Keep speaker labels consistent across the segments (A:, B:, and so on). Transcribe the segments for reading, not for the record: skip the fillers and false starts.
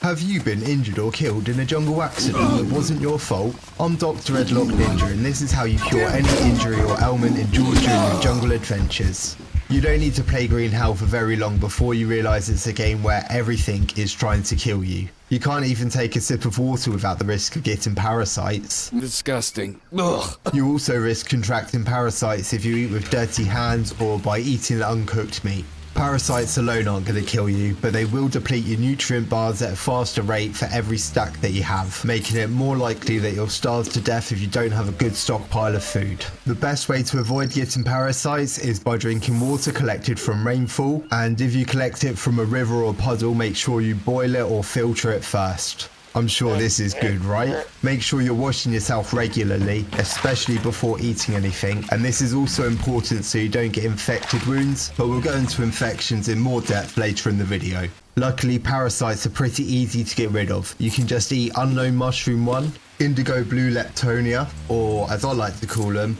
A: Have you been injured or killed in a jungle accident that wasn't your fault? I'm Dr. Edlock Ninja, and this is how you cure any injury or ailment endured during your jungle adventures. You don't need to play Green Hell for very long before you realise it's a game where everything is trying to kill you. You can't even take a sip of water without the risk of getting parasites.
B: Disgusting. Ugh.
A: You also risk contracting parasites if you eat with dirty hands or by eating uncooked meat. Parasites alone aren't going to kill you, but they will deplete your nutrient bars at a faster rate for every stack that you have, making it more likely that you'll starve to death if you don't have a good stockpile of food. The best way to avoid getting parasites is by drinking water collected from rainfall, and if you collect it from a river or puddle, make sure you boil it or filter it first. I'm sure this is good, right? Make sure you're washing yourself regularly, especially before eating anything, and this is also important so you don't get infected wounds, but we'll go into infections in more depth later in the video. Luckily, parasites are pretty easy to get rid of. You can just eat unknown mushroom 1, indigo blue leptonia, or as I like to call them,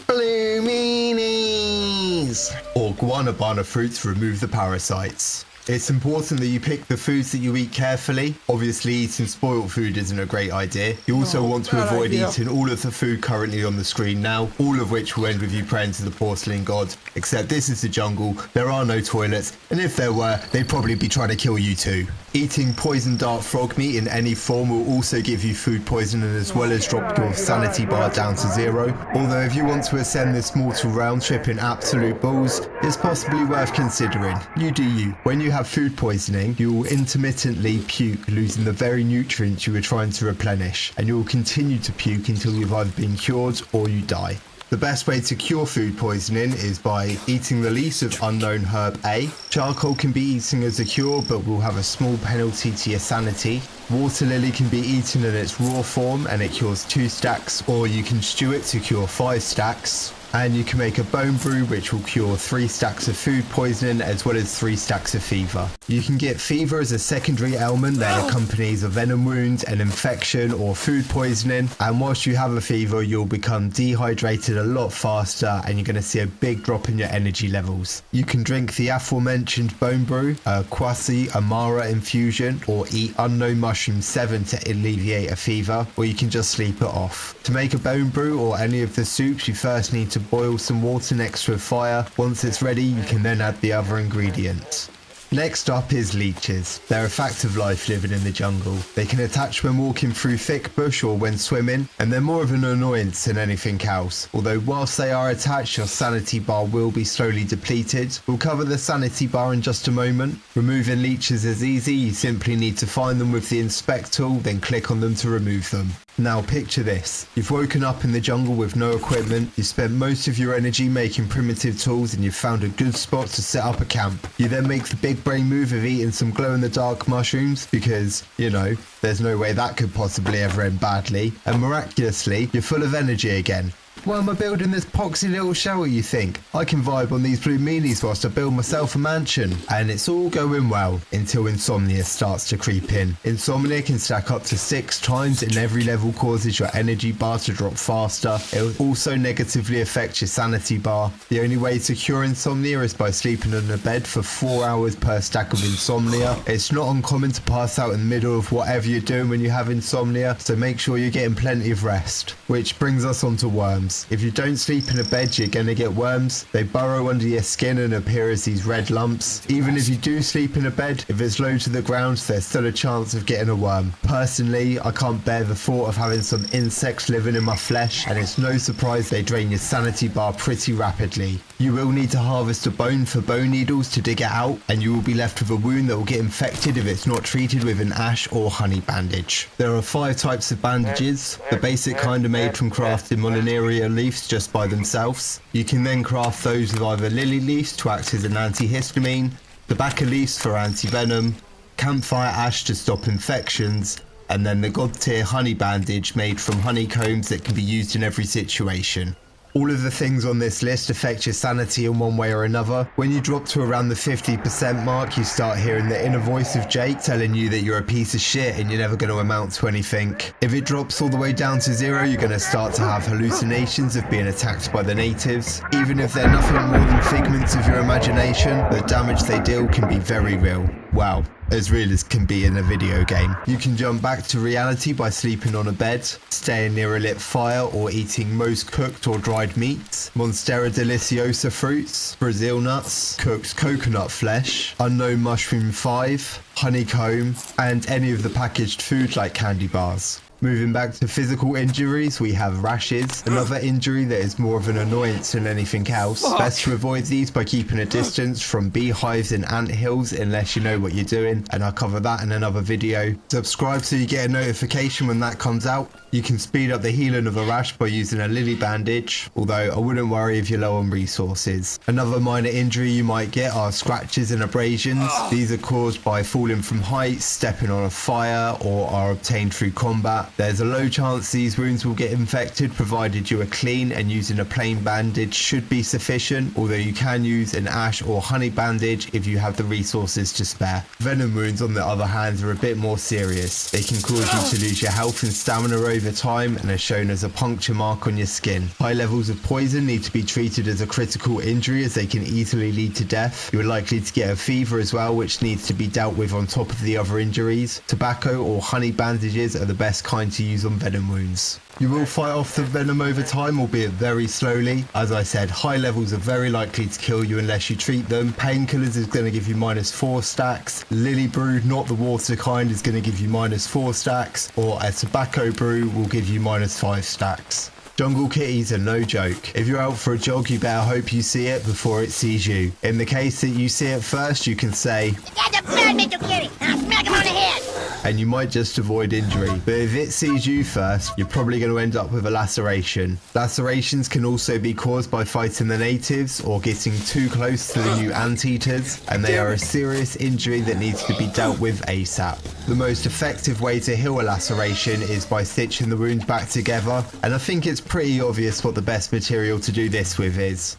A: blue meanies, or guanabana fruits to remove the parasites. It's important that you pick the foods that you eat carefully. Obviously, eating spoiled food isn't a great idea. You also want to avoid eating all of the food currently on the screen now, all of which will end with you praying to the porcelain god. Except this is the jungle, there are no toilets, and if there were, they'd probably be trying to kill you too. Eating poison dart frog meat in any form will also give you food poisoning as well as drop your sanity bar down to 0. Although if you want to ascend this mortal round trip in absolute balls, it's possibly worth considering. You do you. When you have food poisoning, you will intermittently puke, losing the very nutrients you were trying to replenish, and you will continue to puke until you've either been cured or you die. The best way to cure food poisoning is by eating the leaves of unknown herb A. Charcoal can be eaten as a cure, but will have a small penalty to your sanity. Water lily can be eaten in its raw form and it cures 2 stacks, or you can stew it to cure 5 stacks. And you can make a bone brew which will cure 3 stacks of food poisoning as well as 3 stacks of fever. You can get fever as a secondary ailment that accompanies a venom wound, an infection or food poisoning, and whilst you have a fever you'll become dehydrated a lot faster and you're going to see a big drop in your energy levels. You can drink the aforementioned bone brew, a Kwasi Amara infusion, or eat unknown mushroom 7 to alleviate a fever, or you can just sleep it off. To make a bone brew or any of the soups you first need to boil some water next to a fire. Once it's ready, you can then add the other ingredients. Next up is leeches. They're a fact of life living in the jungle. They can attach when walking through thick bush or when swimming, and they're more of an annoyance than anything else. Although whilst they are attached, your sanity bar will be slowly depleted. We'll cover the sanity bar in just a moment. Removing leeches is easy. You simply need to find them with the inspect tool, then click on them to remove them. Now picture this. You've woken up in the jungle with no equipment, you spent most of your energy making primitive tools and you've found a good spot to set up a camp. You then make the big brain move of eating some glow-in-the-dark mushrooms because, you know, there's no way that could possibly ever end badly, and miraculously, you're full of energy again. Why am I building this poxy little shelter, you think? I can vibe on these blue meanies whilst I build myself a mansion. And it's all going well until Insomnia starts to creep in. Insomnia can stack up to 6 times in every level, causes your energy bar to drop faster. It will also negatively affect your sanity bar. The only way to cure insomnia is by sleeping on a bed for 4 hours per stack of insomnia. It's not uncommon to pass out in the middle of whatever you're doing when you have insomnia, so make sure you're getting plenty of rest. Which brings us on to worms. If you don't sleep in a bed, you're going to get worms. They burrow under your skin and appear as these red lumps. Even if you do sleep in a bed, if it's low to the ground, there's still a chance of getting a worm. Personally, I can't bear the thought of having some insects living in my flesh, and it's no surprise they drain your sanity bar pretty rapidly. You will need to harvest a bone for bone needles to dig it out, and you will be left with a wound that will get infected if it's not treated with an ash or honey bandage. There are 5 types of bandages. The basic kind are made from crafted Molineria leaves just by themselves. You can then craft those with either lily leaves to act as an antihistamine, tobacco leaves for anti-venom, campfire ash to stop infections, and then the god tier honey bandage made from honeycombs that can be used in every situation. All of the things on this list affect your sanity in one way or another. When you drop to around the 50% mark, you start hearing the inner voice of Jake telling you that you're a piece of shit and you're never going to amount to anything. If it drops all the way down to 0, you're going to start to have hallucinations of being attacked by the natives. Even if they're nothing more than figments of your imagination, the damage they deal can be very real. Well, as real as can be in a video game. You can jump back to reality by sleeping on a bed, staying near a lit fire, or eating most cooked or dried meats, Monstera deliciosa fruits, Brazil nuts, cooked coconut flesh, unknown mushroom 5, honeycomb, and any of the packaged food like candy bars. Moving back to physical injuries, we have rashes, another injury that is more of an annoyance than anything else. Best to avoid these by keeping a distance from beehives and anthills unless you know what you're doing, and I'll cover that in another video. Subscribe so you get a notification when that comes out. You can speed up the healing of a rash by using a lily bandage, although I wouldn't worry if you're low on resources. Another minor injury you might get are scratches and abrasions. These are caused by falling from heights, stepping on a fire, or are obtained through combat. There's a low chance these wounds will get infected provided you are clean, and using a plain bandage should be sufficient, although you can use an ash or honey bandage if you have the resources to spare. Venom wounds on the other hand are a bit more serious. They can cause you to lose your health and stamina over time and are shown as a puncture mark on your skin. High levels of poison need to be treated as a critical injury as they can easily lead to death. You're likely to get a fever as well, which needs to be dealt with on top of the other injuries. Tobacco or honey bandages are the best kind to use on venom wounds. You will fight off the venom over time, albeit very slowly. As I said, high levels are very likely to kill you unless you treat them. Painkillers is going to give you -4 stacks. Lily brew, not the water kind, is going to give you -4 stacks. Or a tobacco brew will give you -5 stacks. Jungle kitties are no joke. If you're out for a jog, you better hope you see it before it sees you. In the case that you see it first, you can say,
B: "That's a bad mental kitty. I'll smack him on the head."
A: and you might just avoid injury. But if it sees you first, you're probably going to end up with a laceration. Lacerations can also be caused by fighting the natives or getting too close to the new anteaters, and they are a serious injury that needs to be dealt with ASAP. The most effective way to heal a laceration is by stitching the wound back together, and I think it's pretty obvious what the best material to do this with is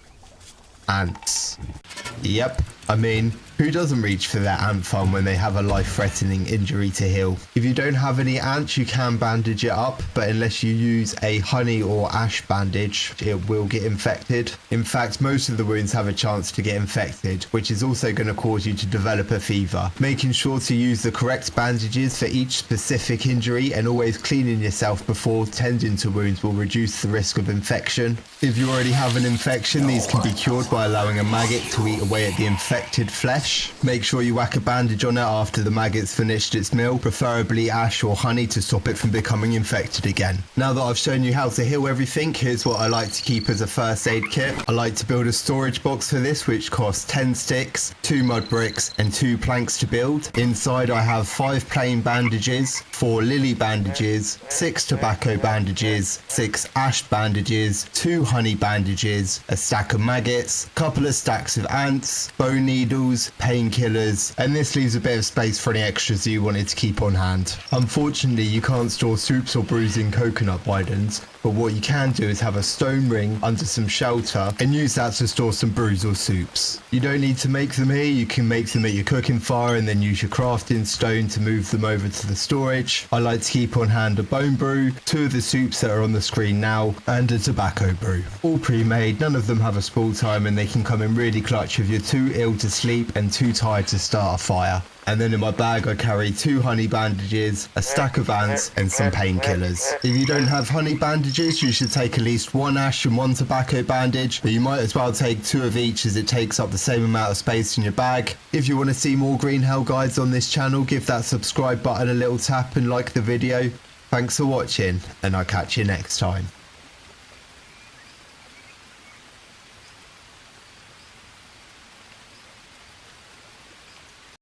A: ants. Yep, I mean, who doesn't reach for their ant farm when they have a life-threatening injury to heal? If you don't have any ants, you can bandage it up, but unless you use a honey or ash bandage, it will get infected. In fact, most of the wounds have a chance to get infected, which is also going to cause you to develop a fever. Making sure to use the correct bandages for each specific injury and always cleaning yourself before tending to wounds will reduce the risk of infection. If you already have an infection, these can be cured by allowing a maggot to eat away at the infected flesh. Make sure you whack a bandage on it after the maggot's finished its meal, preferably ash or honey to stop it from becoming infected again. Now that I've shown you how to heal everything, here's what I like to keep as a first aid kit. I like to build a storage box for this, which costs 10 sticks, 2 mud bricks and 2 planks to build. Inside I have 5 plain bandages, 4 lily bandages, 6 tobacco bandages, 6 ash bandages, 2 honey bandages, a stack of maggots, couple of stacks of ants, bone needles, painkillers, and this leaves a bit of space for any extras you wanted to keep on hand. Unfortunately, you can't store soups or brews in coconut bidons, but what you can do is have a stone ring under some shelter and use that to store some brews or soups. You don't need to make them here, you can make them at your cooking fire and then use your crafting stone to move them over to the storage. I like to keep on hand a bone brew, 2 of the soups that are on the screen now, and a tobacco brew. All pre-made, none of them have a spoil time, and they can come in really clutch if you're too ill to sleep and too tired to start a fire. And then in my bag I carry 2 honey bandages, a stack of ants and some painkillers. If you don't have honey bandages, you should take at least 1 ash and 1 tobacco bandage, but you might as well take 2 of each as it takes up the same amount of space in your bag. If you want to see more green hell guides on this channel, give that subscribe button a little tap and like the video. Thanks for watching, and I'll catch you next time.